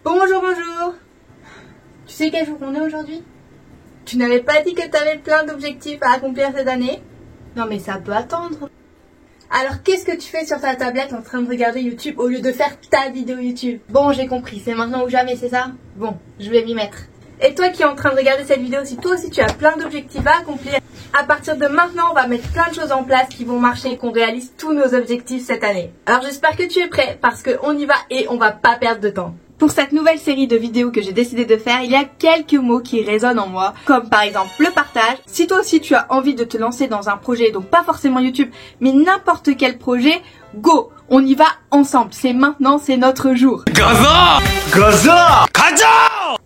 Bonjour, bonjour. Tu sais quel jour on est aujourd'hui? Tu n'avais pas dit que tu avais plein d'objectifs à accomplir cette année? Non mais ça peut attendre. Alors qu'est-ce que tu fais sur ta tablette en train de regarder YouTube au lieu de faire ta vidéo YouTube? Bon, j'ai compris, c'est maintenant ou jamais, c'est ça? Bon, je vais m'y mettre. Et toi qui es en train de regarder cette vidéo, si toi aussi tu as plein d'objectifs à accomplir, à partir de maintenant, on va mettre plein de choses en place qui vont marcher et qu'on réalise tous nos objectifs cette année. Alors j'espère que tu es prêt parce qu'on y va et on va pas perdre de temps. Pour cette nouvelle série de vidéos que j'ai décidé de faire, il y a quelques mots qui résonnent en moi, comme par exemple le partage. Si toi aussi tu as envie de te lancer dans un projet, donc pas forcément YouTube, mais n'importe quel projet, go! On y va ensemble, c'est maintenant, c'est notre jour. Gaza! Gaza! Gaza!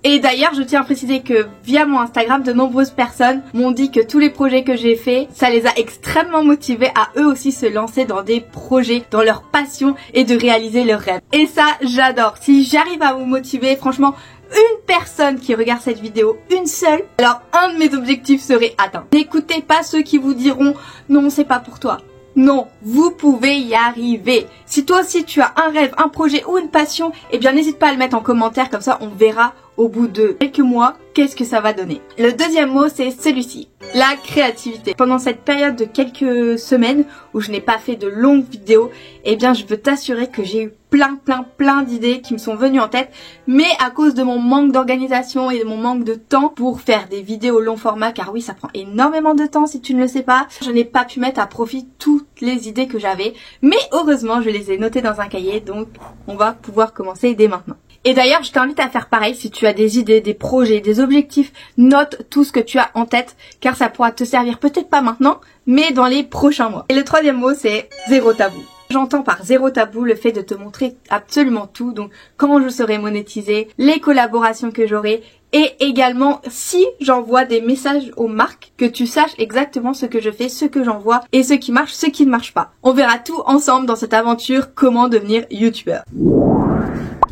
Et d'ailleurs, je tiens à préciser que via mon Instagram, de nombreuses personnes m'ont dit que tous les projets que j'ai faits, ça les a extrêmement motivés à eux aussi se lancer dans des projets, dans leur passion et de réaliser leurs rêves. Et ça, j'adore. Si j'arrive à vous motiver, franchement, une personne qui regarde cette vidéo, une seule, alors un de mes objectifs serait atteint. N'écoutez pas ceux qui vous diront « Non, c'est pas pour toi ». Non, vous pouvez y arriver. Si toi aussi tu as un rêve, un projet ou une passion, eh bien n'hésite pas à le mettre en commentaire, comme ça on verra au bout de quelques mois qu'est-ce que ça va donner. Le deuxième mot c'est celui-ci, la créativité. Pendant cette période de quelques semaines où je n'ai pas fait de longues vidéos, eh bien je peux t'assurer que j'ai eu plein d'idées qui me sont venues en tête, mais à cause de mon manque d'organisation et de mon manque de temps pour faire des vidéos long format, car oui ça prend énormément de temps si tu ne le sais pas, je n'ai pas pu mettre à profit toutes les idées que j'avais, mais heureusement je les ai notées dans un cahier, donc on va pouvoir commencer dès maintenant. Et d'ailleurs, je t'invite à faire pareil si tu as des idées, des projets, des objectifs. Note tout ce que tu as en tête car ça pourra te servir peut-être pas maintenant, mais dans les prochains mois. Et le troisième mot, c'est zéro tabou. J'entends par zéro tabou le fait de te montrer absolument tout, donc quand je serai monétisée, les collaborations que j'aurai et également si j'envoie des messages aux marques, que tu saches exactement ce que je fais, ce que j'envoie et ce qui marche, ce qui ne marche pas. On verra tout ensemble dans cette aventure comment devenir youtubeur.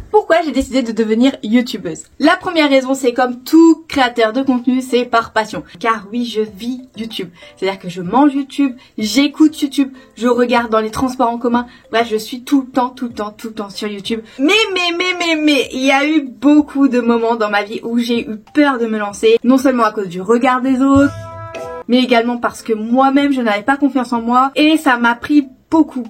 Pourquoi j'ai décidé de devenir youtubeuse? La première raison, c'est comme tout créateur de contenu, c'est par passion. Car oui, je vis YouTube. C'est-à-dire que je mange YouTube, j'écoute YouTube, je regarde dans les transports en commun. Bref, je suis tout le temps sur YouTube. Mais, il y a eu beaucoup de moments dans ma vie où j'ai eu peur de me lancer. Non seulement à cause du regard des autres, mais également parce que moi-même, je n'avais pas confiance en moi. Et ça m'a pris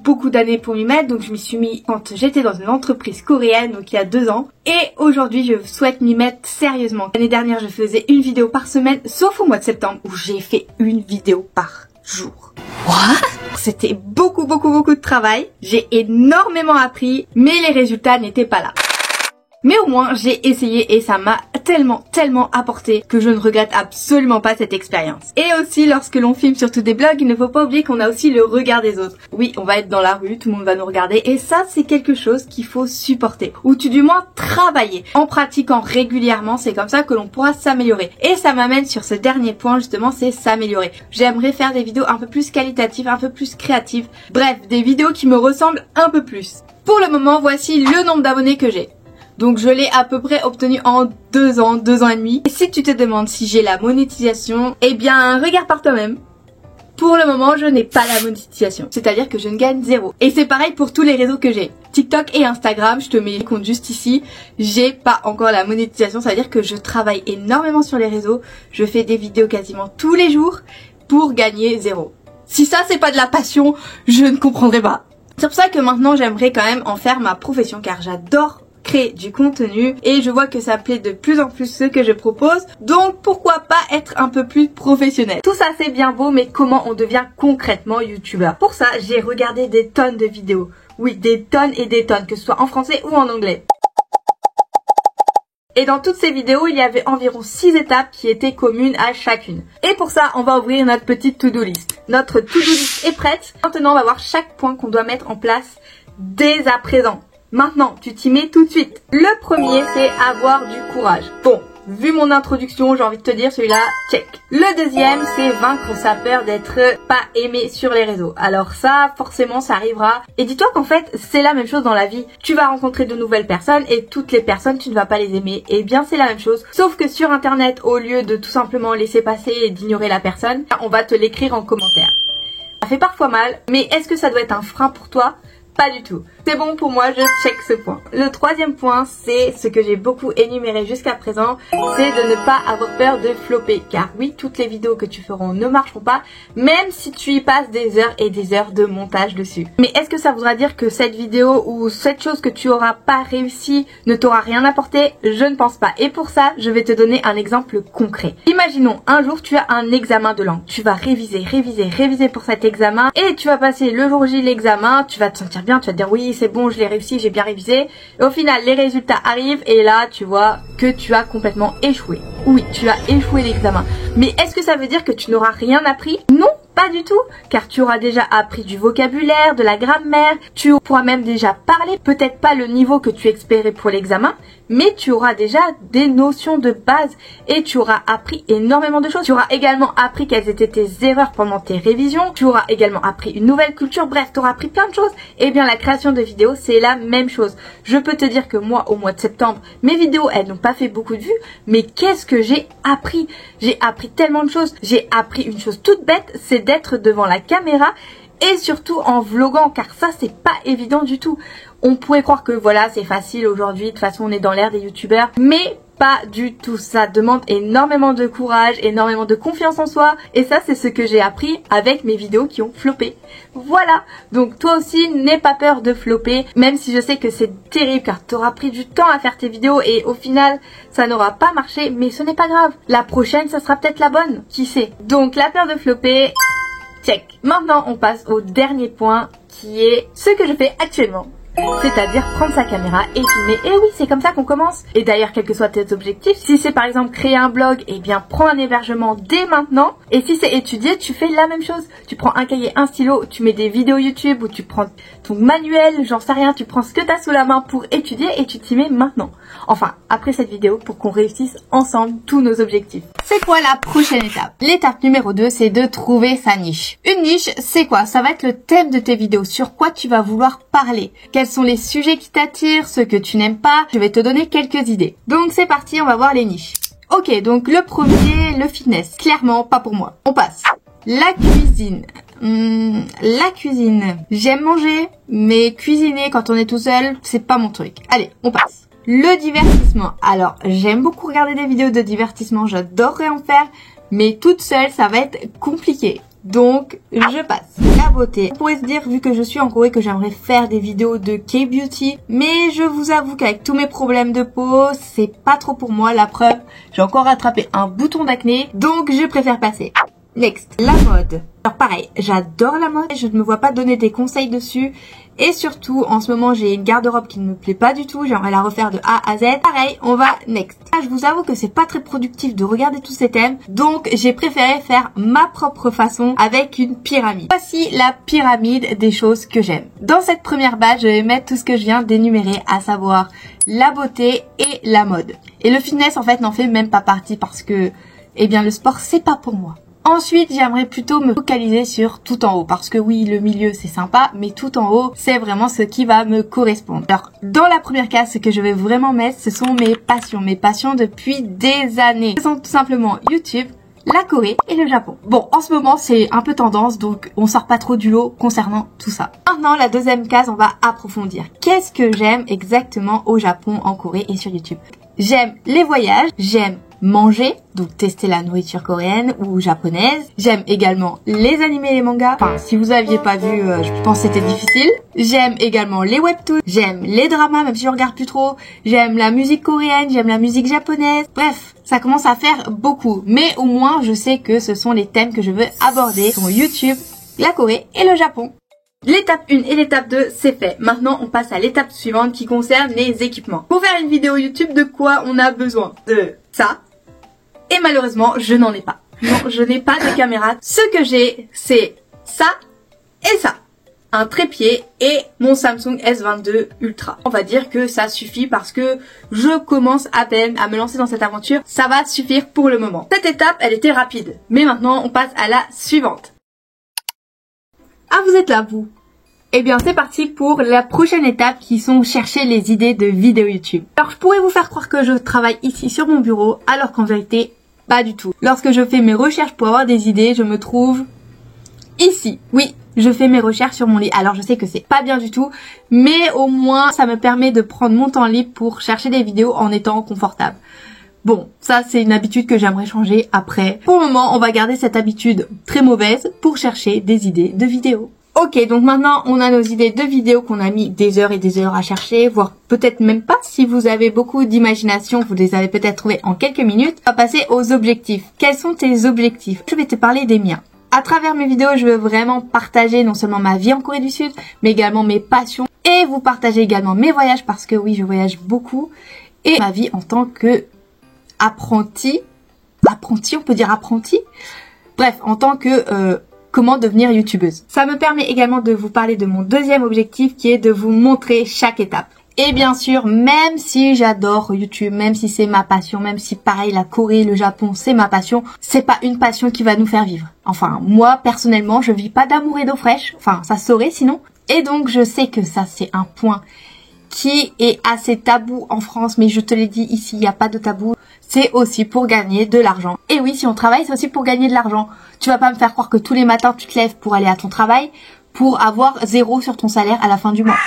beaucoup d'années pour m'y mettre, donc je m'y suis mis quand j'étais dans une entreprise coréenne, donc il y a 2 ans, et aujourd'hui je souhaite m'y mettre sérieusement. L'année dernière je faisais une vidéo par semaine, sauf au mois de septembre où j'ai fait une vidéo par jour. What? C'était beaucoup de travail, j'ai énormément appris, mais les résultats n'étaient pas là. Mais au moins j'ai essayé et ça m'a tellement apporté que je ne regrette absolument pas cette expérience. Et aussi lorsque l'on filme surtout des vlogs, il ne faut pas oublier qu'on a aussi le regard des autres. Oui, on va être dans la rue, tout le monde va nous regarder et ça c'est quelque chose qu'il faut supporter. Ou tout du moins travailler. En pratiquant régulièrement, c'est comme ça que l'on pourra s'améliorer. Et ça m'amène sur ce dernier point justement, c'est s'améliorer. J'aimerais faire des vidéos un peu plus qualitatives, un peu plus créatives. Bref, des vidéos qui me ressemblent un peu plus. Pour le moment, voici le nombre d'abonnés que j'ai. Donc je l'ai à peu près obtenu en 2 ans et demi. Et si tu te demandes si j'ai la monétisation, eh bien regarde par toi-même. Pour le moment, je n'ai pas la monétisation. C'est-à-dire que je ne gagne zéro. Et c'est pareil pour tous les réseaux que j'ai. TikTok et Instagram, je te mets les comptes juste ici. J'ai pas encore la monétisation. C'est-à-dire que je travaille énormément sur les réseaux. Je fais des vidéos quasiment tous les jours pour gagner zéro. Si ça c'est pas de la passion, je ne comprendrai pas. C'est pour ça que maintenant j'aimerais quand même en faire ma profession car j'adore créer du contenu et je vois que ça plaît de plus en plus ce que je propose, donc pourquoi pas être un peu plus professionnel. Tout ça c'est bien beau, mais comment on devient concrètement youtubeur? Pour ça j'ai regardé des tonnes de vidéos, oui des tonnes et des tonnes, que ce soit en français ou en anglais. Et dans toutes ces vidéos, il y avait environ 6 étapes qui étaient communes à chacune. Et pour ça, on va ouvrir notre petite to-do list. Notre to-do list est prête. Maintenant, on va voir chaque point qu'on doit mettre en place dès à présent. Maintenant, tu t'y mets tout de suite. Le premier, c'est avoir du courage. Bon, vu mon introduction, j'ai envie de te dire celui-là, check. Le deuxième, c'est vaincre sa peur d'être pas aimé sur les réseaux. Alors ça, forcément, ça arrivera. Et dis-toi qu'en fait, c'est la même chose dans la vie. Tu vas rencontrer de nouvelles personnes et toutes les personnes, tu ne vas pas les aimer. Et bien, c'est la même chose. Sauf que sur Internet, au lieu de tout simplement laisser passer et d'ignorer la personne, on va te l'écrire en commentaire. Ça fait parfois mal, mais est-ce que ça doit être un frein pour toi? Pas du tout. C'est bon pour moi, je check ce point. Le troisième point, c'est ce que j'ai beaucoup énuméré jusqu'à présent, c'est de ne pas avoir peur de flopper. Car oui, toutes les vidéos que tu feras ne marcheront pas, même si tu y passes des heures et des heures de montage dessus. Mais est-ce que ça voudra dire que cette vidéo ou cette chose que tu auras pas réussi ne t'aura rien apporté? Je ne pense pas. Et pour ça, je vais te donner un exemple concret. Imaginons, un jour tu as un examen de langue. Tu vas réviser pour cet examen et tu vas passer le jour J l'examen, tu vas te sentir bien, tu vas te dire oui, c'est bon, je l'ai réussi, j'ai bien révisé. Et au final, les résultats arrivent et là, tu vois que tu as complètement échoué. Oui, tu as échoué l'examen. Mais est-ce que ça veut dire que tu n'auras rien appris? Non, pas du tout, car tu auras déjà appris du vocabulaire, de la grammaire, tu pourras même déjà parler, peut-être pas le niveau que tu espérais pour l'examen, mais tu auras déjà des notions de base et tu auras appris énormément de choses. Tu auras également appris quelles étaient tes erreurs pendant tes révisions, tu auras également appris une nouvelle culture, bref, tu auras appris plein de choses. Et bien la création de vidéos, c'est la même chose. Je peux te dire que moi, au mois de septembre, mes vidéos, elles n'ont pas fait beaucoup de vues, mais qu'est-ce que j'ai appris? J'ai appris tellement de choses. J'ai appris une chose toute bête, c'est d'être devant la caméra et surtout en vloguant, car ça c'est pas évident du tout. On pourrait croire que voilà, c'est facile aujourd'hui, de toute façon on est dans l'ère des youtubeurs, mais pas du tout. Ça demande énormément de courage, énormément de confiance en soi, et ça c'est ce que j'ai appris avec mes vidéos qui ont floppé. Voilà, donc toi aussi n'aie pas peur de flopper, même si je sais que c'est terrible car tu auras pris du temps à faire tes vidéos et au final ça n'aura pas marché, mais ce n'est pas grave. La prochaine ça sera peut-être la bonne, qui sait. Donc la peur de flopper, check. Maintenant on passe au dernier point qui est ce que je fais actuellement. C'est-à-dire prendre sa caméra et filmer. Et oui, c'est comme ça qu'on commence. Et d'ailleurs, quels que soient tes objectifs, si c'est par exemple créer un blog, eh bien prends un hébergement dès maintenant. Et si c'est étudier, tu fais la même chose. Tu prends un cahier, un stylo, tu mets des vidéos YouTube ou tu prends ton manuel, j'en sais rien, tu prends ce que tu as sous la main pour étudier et tu t'y mets maintenant. Enfin, après cette vidéo, pour qu'on réussisse ensemble tous nos objectifs. C'est quoi la prochaine étape? L'étape numéro 2, c'est de trouver sa niche. Une niche, c'est quoi? Ça va être le thème de tes vidéos, sur quoi tu vas vouloir parler. Quels sont les sujets qui t'attirent, ceux que tu n'aimes pas? Je vais te donner quelques idées. Donc c'est parti, on va voir les niches. Ok, donc le premier, le fitness. Clairement, pas pour moi. On passe. La cuisine. La cuisine. J'aime manger, mais cuisiner quand on est tout seul, c'est pas mon truc. Allez, on passe. Le divertissement. Alors, j'aime beaucoup regarder des vidéos de divertissement, j'adorerais en faire, mais toute seule, ça va être compliqué. Donc, je passe. La beauté. On pourrait se dire, vu que je suis en Corée, que j'aimerais faire des vidéos de K-beauty, mais je vous avoue qu'avec tous mes problèmes de peau, c'est pas trop pour moi. La preuve, j'ai encore attrapé un bouton d'acné, donc je préfère passer. Next, la mode. Alors pareil, j'adore la mode, je ne me vois pas donner des conseils dessus. Et surtout, en ce moment, j'ai une garde-robe qui ne me plaît pas du tout. J'aimerais la refaire de A à Z. Pareil, on va next. Là, je vous avoue que c'est pas très productif de regarder tous ces thèmes. Donc, j'ai préféré faire ma propre façon avec une pyramide. Voici la pyramide des choses que j'aime. Dans cette première base, je vais mettre tout ce que je viens d'énumérer, à savoir la beauté et la mode. Et le fitness, en fait, n'en fait même pas partie parce que, eh bien, le sport, c'est pas pour moi. Ensuite, j'aimerais plutôt me focaliser sur tout en haut parce que oui, le milieu c'est sympa, mais tout en haut, c'est vraiment ce qui va me correspondre. Alors, dans la première case, ce que je vais vraiment mettre, ce sont mes passions depuis des années. Ce sont tout simplement YouTube, la Corée et le Japon. Bon, en ce moment, c'est un peu tendance, donc on sort pas trop du lot concernant tout ça. Maintenant, la deuxième case, on va approfondir. Qu'est-ce que j'aime exactement au Japon, en Corée et sur YouTube? J'aime les voyages, j'aime manger, donc tester la nourriture coréenne ou japonaise. J'aime également les animés et les mangas. Enfin, si vous aviez pas vu, je pense que c'était difficile. J'aime également les webtoons. J'aime les dramas, même si je regarde plus trop. J'aime la musique coréenne, j'aime la musique japonaise. Bref, ça commence à faire beaucoup. Mais au moins, je sais que ce sont les thèmes que je veux aborder sur YouTube, la Corée et le Japon. L'étape 1 et l'étape 2, c'est fait. Maintenant, on passe à l'étape suivante qui concerne les équipements. Pour faire une vidéo YouTube, de quoi on a besoin? De ça. Et malheureusement, je n'en ai pas. Non, je n'ai pas de caméra. Ce que j'ai, c'est ça et ça. Un trépied et mon Samsung S22 Ultra. On va dire que ça suffit parce que je commence à peine à me lancer dans cette aventure. Ça va suffire pour le moment. Cette étape, elle était rapide. Mais maintenant, on passe à la suivante. Ah, vous êtes là, vous? Eh bien, c'est parti pour la prochaine étape qui sont chercher les idées de vidéos YouTube. Alors, je pourrais vous faire croire que je travaille ici sur mon bureau, alors qu'en vérité, pas du tout. Lorsque je fais mes recherches pour avoir des idées, je me trouve ici. Oui, je fais mes recherches sur mon lit. Alors je sais que c'est pas bien du tout, mais au moins ça me permet de prendre mon temps libre pour chercher des vidéos en étant confortable. Bon, ça c'est une habitude que j'aimerais changer après. Pour le moment, on va garder cette habitude très mauvaise pour chercher des idées de vidéos. Ok, donc maintenant on a nos idées de vidéos qu'on a mis des heures et des heures à chercher, voire peut-être même pas. Si vous avez beaucoup d'imagination, vous les avez peut-être trouvées en quelques minutes. On va passer aux objectifs. Quels sont tes objectifs? Je vais te parler des miens. À travers mes vidéos, je veux vraiment partager non seulement ma vie en Corée du Sud, mais également mes passions. Et vous partager également mes voyages, parce que oui, je voyage beaucoup. Et ma vie en tant que apprenti, on peut dire apprenti. Bref, en tant que comment devenir youtubeuse. Ça me permet également de vous parler de mon deuxième objectif qui est de vous montrer chaque étape. Et bien sûr, même si j'adore YouTube, même si c'est ma passion, même si pareil la Corée, le Japon, c'est ma passion, c'est pas une passion qui va nous faire vivre. Enfin, moi personnellement, je vis pas d'amour et d'eau fraîche. Enfin, ça saurait sinon. Et donc, je sais que ça c'est un point qui est assez tabou en France, mais je te l'ai dit ici, il n'y a pas de tabou. C'est aussi pour gagner de l'argent. Et oui, si on travaille, c'est aussi pour gagner de l'argent. Tu vas pas me faire croire que tous les matins tu te lèves pour aller à ton travail, pour avoir 0 sur ton salaire à la fin du mois.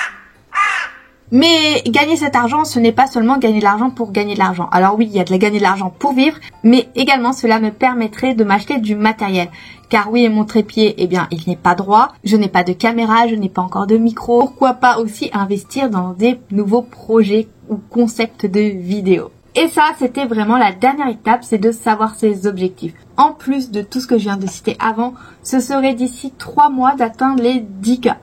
Mais gagner cet argent, ce n'est pas seulement gagner de l'argent pour gagner de l'argent. Alors oui, il y a de gagner de l'argent pour vivre, mais également cela me permettrait de m'acheter du matériel. Car oui, mon trépied, eh bien, il n'est pas droit, je n'ai pas de caméra, je n'ai pas encore de micro. Pourquoi pas aussi investir dans des nouveaux projets ou concepts de vidéos. Et ça, c'était vraiment la dernière étape, c'est de savoir ses objectifs. En plus de tout ce que je viens de citer avant, ce serait d'ici 3 mois d'atteindre les 10K.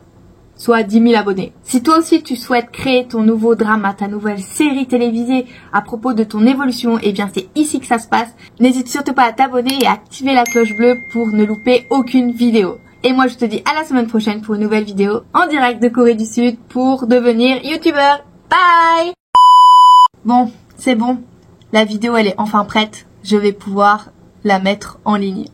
Soit 10 000 abonnés. Si toi aussi tu souhaites créer ton nouveau drama, ta nouvelle série télévisée à propos de ton évolution, eh bien c'est ici que ça se passe. N'hésite surtout pas à t'abonner et à activer la cloche bleue pour ne louper aucune vidéo. Et moi je te dis à la semaine prochaine pour une nouvelle vidéo en direct de Corée du Sud pour devenir youtubeur. Bye! Bon, c'est bon. La vidéo elle est enfin prête. Je vais pouvoir la mettre en ligne.